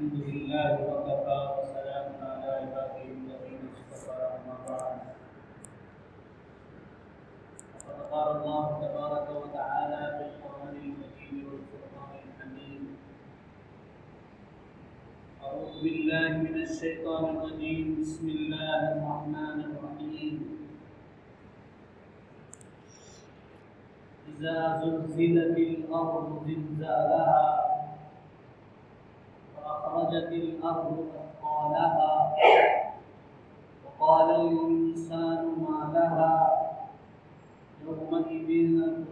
الحمد لله وكفى وسلام على عباده الذين اصطفى أما بعد فقد قال الله تبارك وتعالى في القرآن المجيد والفرقان الحميد أعوذ بالله من الشيطان الرجيم بسم الله الرحمن الرحيم إذا زلزلت الأرض زلزالها وأخرجت الأرض أثقالها وقال الإنسان ما لها يومئذ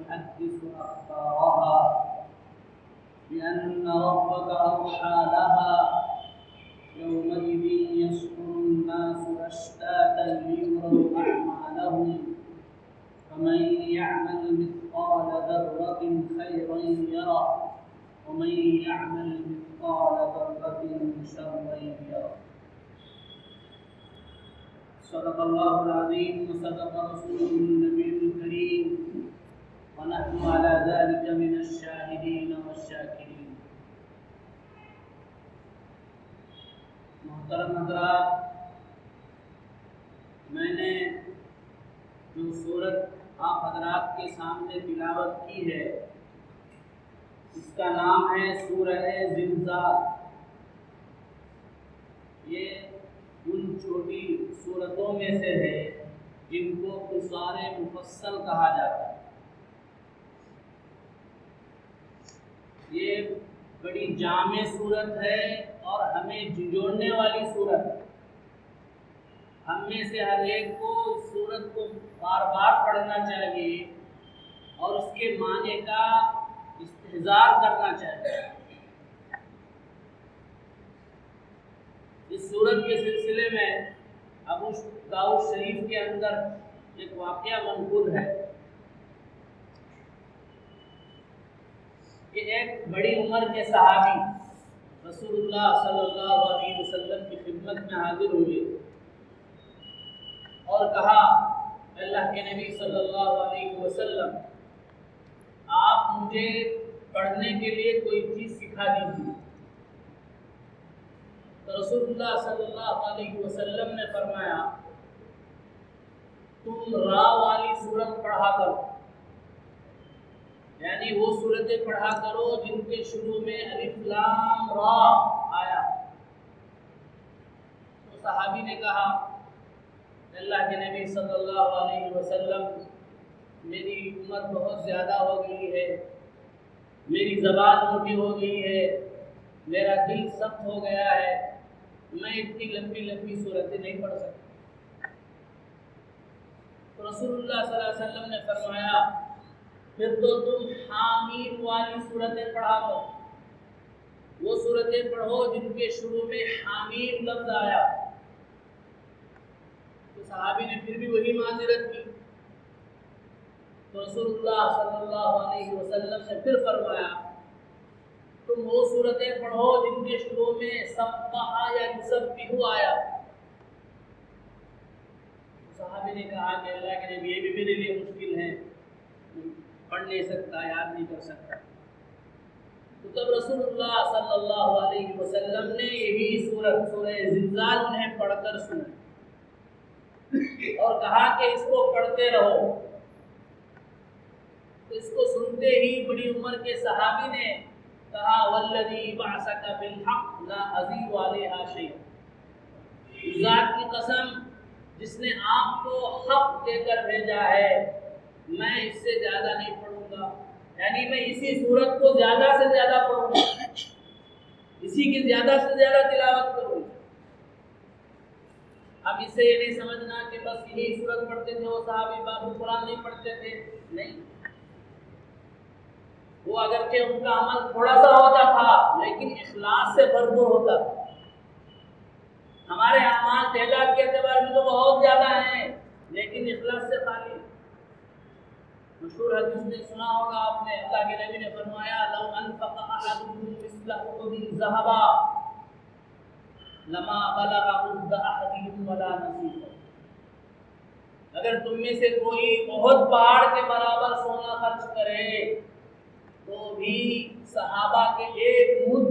تحدث أخبارها بأن ربك أوحى لها يومئذ يصدر الناس أشتاتا ليروا أعمالهم فمن يعمل مثقال ذرة خيرا يره ومن يعمل مثقال ذرة شرا يره. صدق الله العظيم وصدق رسوله النبي الكريم ونحن على ذلك من الشاهدين والشاكرين. محترم حضرات، میں نے جو سورت آپ حضرات کے سامنے تلاوت کی ہے اس کا نام ہے سورہ زلزال. یہ ان چھوٹی سورتوں میں سے ہے جن کو قصار مفصل کہا جاتا ہے. یہ بڑی جامع سورت ہے اور ہمیں جھنجھوڑنے والی سورت ہے. ہم میں سے ہر ایک کو اس سورت کو بار بار پڑھنا چاہیے اور اس کے معنی کا استحضار کرنا چاہیے. اس سورت کے سلسلے میں ابو داؤد شریف کے اندر ایک واقعہ منقول ہے کہ ایک بڑی عمر کے صحابی رسول اللہ صلی اللہ علیہ وسلم کی خدمت میں حاضر ہوئے اور کہا اللہ کے نبی صلی اللہ علیہ وسلم آپ مجھے پڑھنے کے لیے کوئی چیز سکھا دیجیے. تو رسول اللہ صلی اللہ علیہ وسلم نے فرمایا تم را والی سورت پڑھا کرو، یعنی وہ سورتیں پڑھا کرو جن کے شروع میں الف لام را آیا. تو صحابی نے کہا اللہ کے نبی صلی اللہ علیہ وسلم میری عمر بہت زیادہ ہو گئی ہے، میری زبان موٹی ہو گئی ہے، میرا دل سخت ہو گیا ہے، میں اتنی لمبی لمبی صورتیں نہیں پڑھ سکتا. تو رسول اللہ صلی اللہ علیہ وسلم نے فرمایا پھر تو تم حامیم والی صورتیں پڑھا کرو. وہ صورتیں پڑھو جن کے شروع میں حامیم لفظ آیا. تو صحابی نے پھر بھی وہی معذرت کی. تو رسول اللہ صلی اللہ علیہ وسلم نے پھر فرمایا تم وہ صورتیں پڑھو جن کے شروع میں سبح یا یسبح آیا. صحابی نے کہا کہ اللہ کے نبی یہ بھی میرے لیے مشکل ہے، پڑھ نہیں سکتا، یاد نہیں کر سکتا. تو تب رسول اللہ صلی اللہ علیہ وسلم نے یہی سورہ زلزال انہیں پڑھ کر سنائی اور کہا کہ اس کو پڑھتے رہو. تو اس کو سنتے ہی بڑی عمر کے صحابی نے کہا والذی بعثک بالحق لا ازید علیہا شیئا، ذات کی قسم جس نے آپ کو حق دے کر بھیجا ہے میں اس سے زیادہ نہیں پڑھوں گا. یعنی میں اسی صورت کو زیادہ سے زیادہ پڑھوں گا، اسی کی زیادہ سے زیادہ تلاوت کروں گا. اب اس سے یہ نہیں سمجھنا کہ بس یہی صورت پڑھتے تھے وہ صحابی باقی قرآن نہیں پڑھتے تھے، نہیں. وہ اگرچہ ان کا عمل تھوڑا سا ہوتا تھا لیکن اخلاص سے بھرپور ہوتا تھا. ہمارے اعمال تعداد کے اعتبار سے تو بہت زیادہ ہیں لیکن اخلاص سے خالی. مشہور حدیث میں سنا ہوگا آپ نے، اللہ کے نبی نے فرمایا لو انفق احدکم مثل احد ذهبا لما بلغ مد احدهم ولا نصيفه. اگر تم میں سے کوئی بہت پہاڑ کے برابر سونا خرچ کرے تو بھی صحابہ کے ایک مد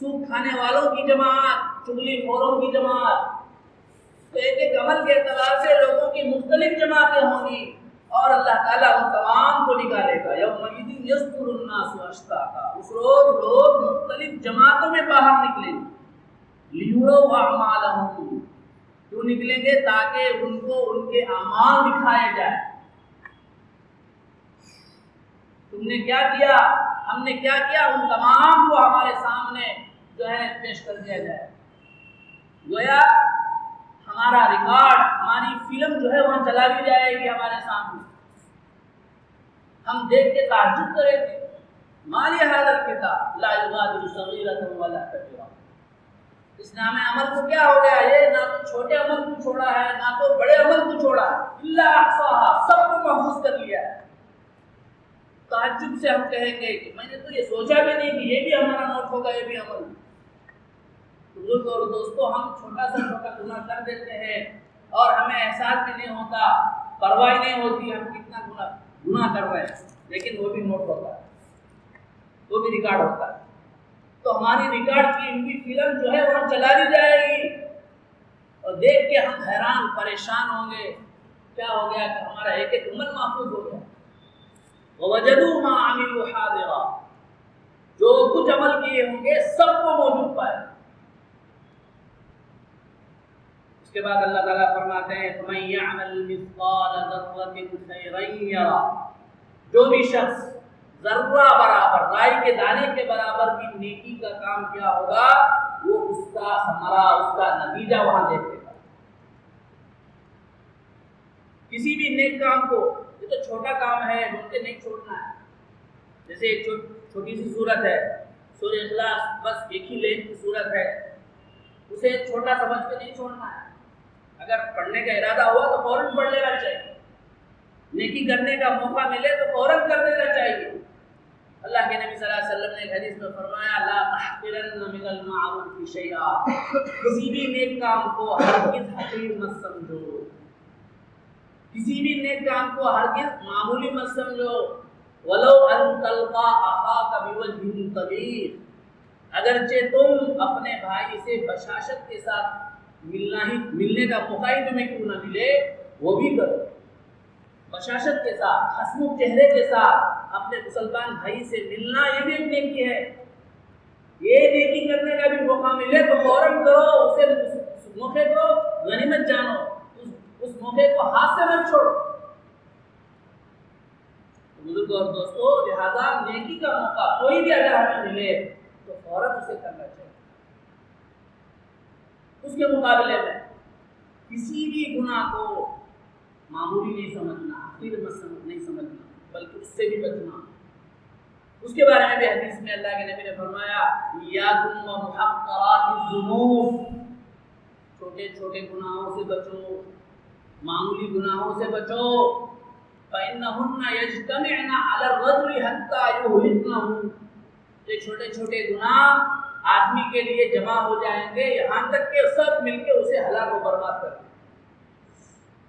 سود کھانے والوں کی جماعت، چغلی خوروں کی جماعت، تو ایک ایک عمل کے اعتبار سے لوگوں کی مختلف جماعتیں ہوں گی اور اللہ تعالیٰ ان تمام کو نکالے گا۔ یومئذ یصدر الناس اشتاتا، اس روز لوگ مختلف جماعتوں میں باہر نکلیں گے۔ لیروا اعمالهم، کیوں نکلیں گے؟ تاکہ ان کو ان کے اعمال دکھائے جائیں۔ تم نے کیا کیا، ہم نے کیا کیا، ان تمام کو ہمارے سامنے جو ہے پیش کر دیا جائے۔ گویا ہمارا ریکارڈ، ہماری فلم جو ہے وہاں چلا دی جائے گی ہمارے سامنے، ہم دیکھ کے تعجب کریں گے، ما لہذا الکتاب لا یغادر صغیرۃ ولا کبیرۃ، اس نام عمل کو کیا ہو گیا؟ یہ نہ تو چھوٹے عمل کو چھوڑا ہے، نہ تو بڑے عمل کو چھوڑا ہے، الا احصاها، سب کو محفوظ کر لیا ہے۔ تعجب سے ہم کہیں گے کہ میں نے تو یہ سوچا بھی نہیں کہ یہ بھی ہمارا نوٹ ہوگا، یہ بھی عمل۔ بزرگ اور دوستو، ہم چھوٹا سا چھوٹا گناہ کر دیتے ہیں اور ہمیں احساس بھی نہیں ہوتا، پرواہ نہیں ہوتی ہم کتنا گناہ کر رہے ہیں، لیکن وہ بھی نوٹ ہوتا ہے، وہ بھی ریکارڈ ہوتا ہے۔ تو ہماری ریکارڈ کی ہوئی فلم جو ہے وہاں چلا دی جائے گی اور دیکھ کے ہم حیران پریشان ہوں گے، کیا ہو گیا کہ ہمارا ایک ایک عمل محفوظ ہو گیا۔ وَوَجَدُوا مَا عَمِلُوا حَاضِرًا، جو کچھ عمل کیے ہوں گے سب کو موجود پائے۔ اس کے بعد اللہ تعالیٰ فرماتے ہیں فَمَن يَعْمَلْ مِثْقَالَ ذَرَّةٍ خَيْرًا يَرَهُ، جو بھی شخص ذرہ برابر، رائی کے دانے کے برابر کی نیکی کا کام کیا ہوگا، وہ اس کا ثمرہ، اس کا نتیجہ وہاں دیکھے گا۔ کسی بھی نیک کام کو، یہ تو چھوٹا کام ہے، بول کے نہیں چھوڑنا ہے۔ جیسے ایک چھوٹی سی سورت ہے سورہ اخلاص، بس ایک ہی لین کی سورت ہے، اسے چھوٹا سمجھ کے نہیں چھوڑنا ہے۔ اگر پڑھنے کا ارادہ ہوا تو فوراً پڑھ لینا چاہیے، نیکی کرنے کا موقع ملے تو فوراً کر دینا چاہیے۔ اللہ کے نبی صلی اللہ علیہ وسلم نے ایک حدیث میں فرمایا لا تحقرن من المعروف شیئا، کسی بھی نیک کام کو ہرگز حقیر مت سمجھو، کسی بھی نیک کام کو ہرگز معمولی مت سمجھو۔ ولو ان تلقى اخاك بوجه طليق، اگرچہ تم اپنے بھائی سے بشاشت کے ساتھ ملنے کا موقع ہی تمہیں کیوں نہ ملے، وہ بھی کرو۔ بشاشت کے ساتھ، ہسمکھ چہرے کے ساتھ اپنے مسلمان بھائی سے ملنا، یہ بھی ایک نیکی ہے۔ یہ نیکی کرنے کا بھی موقع ملے تو فوراً کرو، اسے اس موقع کو غنیمت جانو، اس موقع کو ہاتھ سے مت چھوڑو۔ بزرگ اور دوستو، لہذا نیکی کا موقع کوئی بھی اگر ہمیں ملے تو فوراً اسے کرنا چاہیے۔ اس کے مقابلے میں کسی بھی گناہ کو معمولی نہیں سمجھنا، حقیر نہیں سمجھنا، بلکہ اس سے بھی بچنا۔ اس کے بارے میں بھی حدیث میں اللہ کے نبی نے فرمایا ایاکم ومحقرات الذنوب، چھوٹے چھوٹے گناہوں سے بچو، معمولی گناہوں سے بچو۔ فَإِنَّهُنَّ يَجْتَمِعْنَ عَلَى الرَّجُلِ حَتَّى يُهْلِكْنَهُ، یہ چھوٹے چھوٹے گناہ آدمی کے لیے جمع ہو جائیں گے یہاں تک کہ سب مل کے اسے ہلاک و برباد کر دیں۔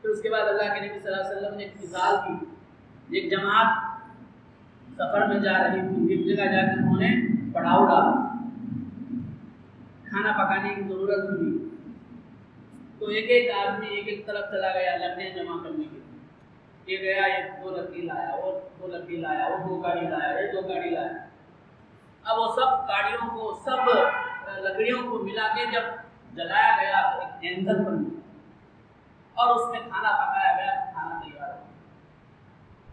پھر اس کے بعد اللہ کے نبی صلی اللہ علیہ وسلم نے ایک مثال دی، ایک جماعت سفر میں جا رہی تھی، ایک جگہ جا کے انہوں نے پڑاؤ ڈالا، کھانا پکانے کی ضرورت ہوئی، تو ایک ایک آدمی ایک ایک طرف چلا گیا لکڑیاں جمع کرنے کے لیے، یہ گیا یہ 2 لکڑی لایا، وہ 2 لکڑی لایا، وہ 2 گاڑی لایا، یہ 2 گاڑی لایا۔ اب وہ سب گاڑیوں کو، سب لکڑیوں کو ملا کے جب جلایا گیا تو ایک ایندھن بن گیا اور اس میں کھانا پکایا گیا، کھانا تیار ہو گیا۔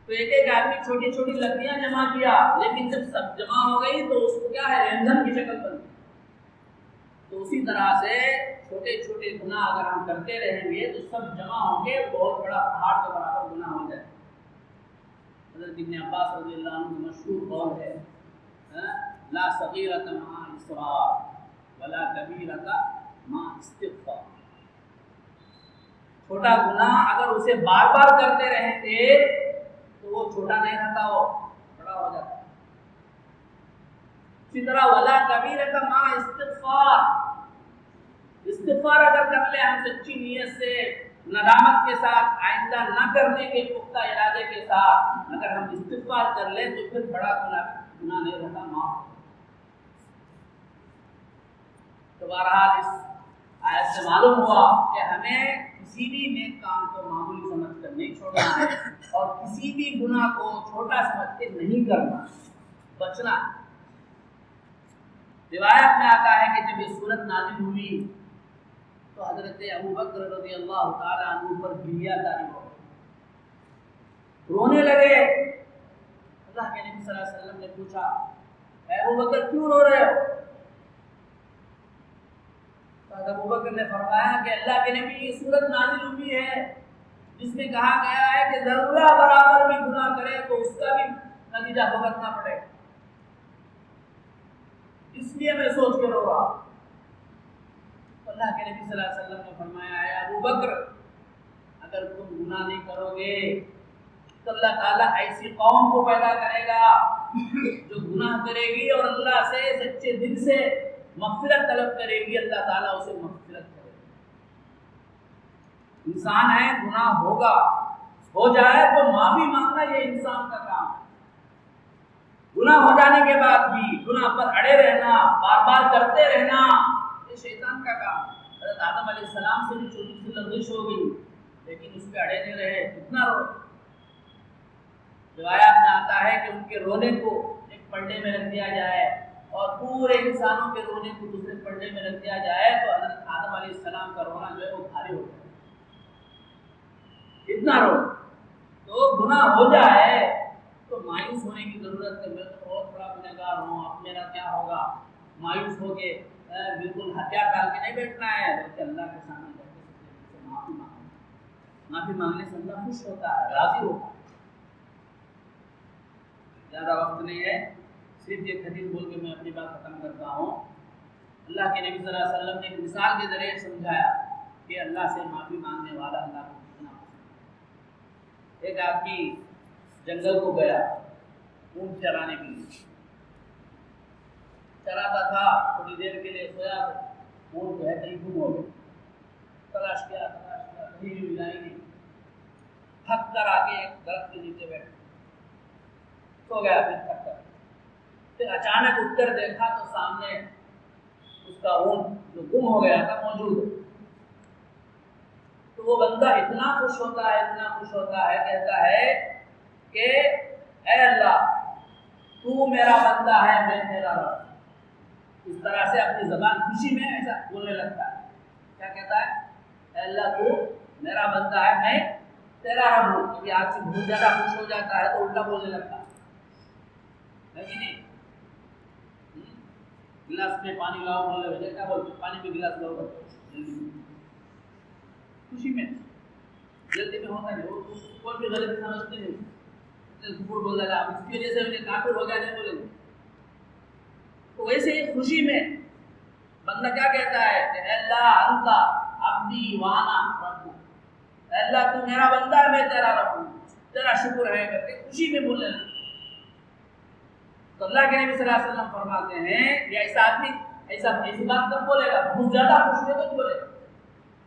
تو ایک ایک آدمی چھوٹی چھوٹی لکڑیاں جمع کیا، لیکن جب سب جمع ہو گئی تو اس کو کیا ہے، ایندھن کی شکل بن گئی۔ تو اسی طرح سے چھوٹے چھوٹے گناہ اگر ہم کرتے رہیں گے تو سب جمع ہوں گے، بہت بڑا پہاڑ کے برابر گناہ ہو جائے۔ حضرت ابن عباس رضی اللہ عنہ کی مشہور قول ہے لا صغیرۃ مع اصرار ولا کبیرۃ مع استغفار، چھوٹا گناہ اگر اسے بار بار کرتے رہیں گے تو وہ چھوٹا نہیں رہتا، وہ بڑا ہو جاتا ہے۔ اسی طرح ولا کبیرۃ مع استغفار، استغفار اگر کر لیں ہم سچی نیت سے، ندامت کے ساتھ، آئندہ نہ کرنے کے پختہ ارادے کے ساتھ اگر ہم استغفار کر لیں تو پھر بڑا گناہ نہیں رہتا، معاف۔ بہرحال اس آیت سے معلوم ہوا کہ ہمیں کسی بھی نیک کام کو معمولی سمجھ کر نہیں چھوڑنا ہے اور کسی بھی گناہ کو چھوٹا سمجھ کے نہیں کرنا، بچنا ہے۔ روایت میں آتا ہے کہ جب یہ سورت نازل ہوئی تو حضرت ابوبکر رضی اللہ تعالیٰ عنہ پر گریہ طاری ہو گئی، رونے لگے۔ اللہ کے نبی صلی اللہ علیہ وسلم نے پوچھا اے ابوبکر کیوں رو رہے ہو؟ تو ابوبکر نے فرمایا کہ اللہ کے نبی یہ سورت نازل ہوئی ہے جس میں کہا گیا ہے کہ ذرہ برابر بھی گناہ کرے تو اس کا بھی نتیجہ بھگتنا پڑے، اس لیے میں سوچ کے رو رہا۔ اللہ کے نبی صلی اللہ علیہ وسلم نے فرمایا اے ابوبکر اگر تم گناہ نہیں کرو گے تو اللہ تعالیٰ ایسی قوم کو پیدا کرے گا جو گناہ کرے گی اور اللہ سے سچے دل سے مغفرت طلب کرے گی، اللہ تعالیٰ اسے مغفرت کرے گا۔ انسان ہے، گناہ ہوگا، ہو جائے تو معافی مانگنا یہ انسان کا کام ہے۔ گناہ ہو جانے کے بعد بھی گناہ پر اڑے رہنا، بار بار کرتے رہنا، یہ شیطان کا کام ہے۔ حضرت آدم علیہ السلام سے بھی چھوٹی سی لغزش ہو گئی لیکن اس پہ اڑے نہیں رہے، کتنا رو۔ روایات میں آتا ہے کہ ان کے رونے کو ایک پلڑے میں رکھ دیا جائے اور پورے انسانوں کے رونے کو دوسرے پلڑے میں رکھ دیا جائے تو حضرت آدم علیہ السلام کا رونا جو ہے وہ بھاری ہو جائے، اتنا رو۔ تو گناہ ہو جائے تو مایوس ہونے کی ضرورت ہے، میں تو بہت بڑا گنہگار ہوں، اب میرا کیا ہوگا، مایوس ہو کے بالکل ہتھیار ڈال کے نہیں بیٹھنا ہے، بلکہ اللہ کے سامنے جا کے معافی مانگنا۔ معافی مانگنے سے اللہ خوش ہوتا ہے، راضی ہوتا ہے۔ زیادہ وقت نہیں ہے، صرف ایک حدیث بول کے میں اپنی بات ختم کرتا ہوں۔ اللہ کے نبی صلی اللہ علیہ وسلم نے ایک مثال کے ذریعے سمجھایا کہ اللہ سے معافی مانگنے والا اللہ کو کتنا پسند ہے۔ ایک آدمی جنگل کو گیا اونٹ چرانے کے لیے، چراتا تھا، تھوڑی دیر کے لیے سویا تو اونٹ جو ہے کہیں گم ہو گیا، تلاش کیا کہیں بھی ملا ہی نہیں، تھک کر آ کے ایک درخت کے نیچے بیٹھ سو گیا، پھر تھک کر پھر اچانک اٹھ کر دیکھا تو سامنے اس کا اونٹ جو گم ہو گیا تھا موجود ہے۔ تو وہ بندہ اتنا خوش ہوتا ہے، اتنا خوش ہوتا ہے، کہتا ہے کہ اے اللہ تو میرا بندہ ہے، میں تیرا رب۔ اس طرح سے اپنی زبان خوشی میں ایسا بولنے لگتا ہے، کیا کہتا ہے؟ اے اللہ تو میرا بندہ ہے، میں تیرا رب ہوں۔ کبھی آدمی بہت زیادہ خوش ہو جاتا ہے تو الٹا بولنے لگتا ہے کہ نہیں؟ گلاس میں پانی لاؤ بولے بجے کیا بولتے، پانی میں گلاس لاؤ جلدی، خوشی میں جلدی میں ہوتا نہیں، وہ کوئی بھی غلطی سمجھتے نہیں، جھوٹ بول رہا ہے، اس کی وجہ سے انہیں کافر ہو گیا نہیں بولیں گے۔ تو ویسے ہی خوشی میں بندہ کیا کہتا ہے کہ اے اللہ انت عبدی وانا ربک، اے اللہ تو میرا بندہ ہے، میں تیرا رب ہوں، تیرا شکر ہے کر کے خوشی میں بولنے لگتا۔ تو اللہ کے نبی صلی اللہ علیہ وسلم فرماتے ہیں کہ ایسا آدمی ایسی بات کب بولے گا، بہت زیادہ خوش ہو تو بولے گا۔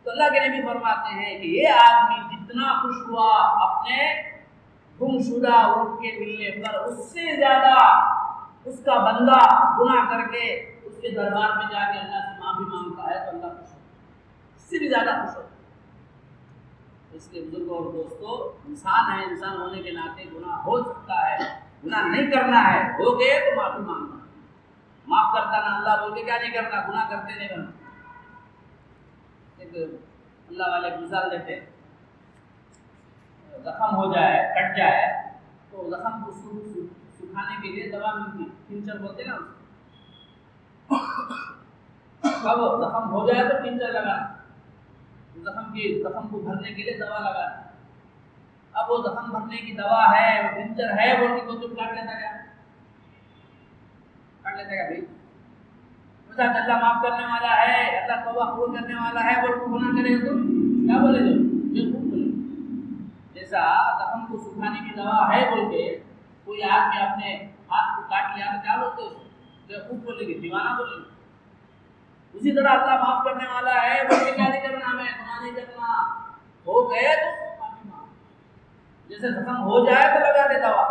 تو اللہ کے نبی فرماتے ہیں کہ یہ آدمی جتنا خوش ہوا اپنے گم شدہ اونٹ کے ملنے پر، اس سے زیادہ اس کا بندہ گناہ کر کے اس کے دربار میں جا کے اللہ سے معافی مانگتا ہے تو اللہ خوش ہوتا ہے، اس سے بھی زیادہ خوش ہوتا ہے۔ اس کے بزرگوں اور دوستوں، انسان ہے، انسان ہونے کے ناطے گناہ ہو سکتا ہے، گناہ نہیں کرنا ہے، ہو گئے تو معافی مانگنا، معاف کرتا نا اللہ بول کے کیا نہیں کرنا، گناہ کرتے نہیں بننا۔ ایک اللہ والے مثال دیتے ہیں، زخم ہو جائے، کٹ جائے تو زخم کو سکھانے کے لیے دوا ملتی ہے، پنچر بولتے ہیں نا، اب زخم ہو جائے تو پنچر لگانا، زخم کو بھرنے کے لیے دوا لگانا۔ اب وہ زخم بھرنے کی دوا ہے، وہ پنچر ہے، وہ کو چپ کاٹ لیتا کیا؟ کاٹ لیتا کیا بھائی؟ اللہ معاف کرنے والا ہے، اللہ توبہ قبول کرنے والا ہے، وہ گناہ کرے تو کیا بولے گا؟ یہ خوب بولے۔ جیسا زخم کو سکھانے کی دوا ہے بول کے کوئی آدمی اپنے ہاتھ کو کاٹ لیا تو کیا بولتے ہیں؟ یہ خوب بولے گی، دیوانہ بولے گی۔ اسی طرح اللہ معاف کرنے والا ہے، بول کے کیا نہیں کرنا، ہمیں گناہ نہیں کرنا، ہو گئے تو معافی مانگ۔ جیسے زخم ہو جائے تو لگا دے دوا،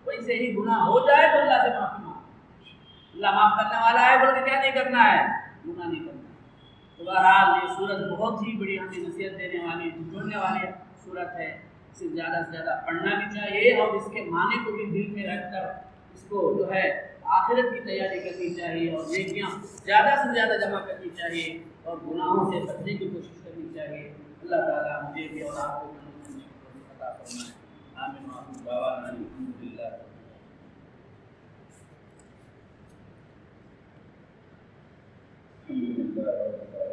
ویسے ہی گناہ ہو جائے تو اللہ سے معافی مانگ۔ اللہ معاف کرنے والا ہے بول کے کیا نہیں کرنا ہے، گناہ نہیں کرنا۔ تو بہرحال یہ صورت بہت ہی بڑی ہمیں نصیحت دینے والی جوڑنے والی صورت ہے، اسے زیادہ سے زیادہ پڑھنا بھی چاہیے اور اس کے معنی کو بھی دل میں رکھ کر اس کو جو ہے آخرت کی تیاری کرنی چاہیے اور نیکیاں زیادہ سے زیادہ جمع کرنی چاہیے اور گناہوں سے بچنے کی کوشش کرنی چاہیے۔ اللہ تعالیٰ مجھے بھی اور آپ کو عطا فرمائے۔ آمین وآخر دعوانا الحمدللہ۔ الحمدللہ۔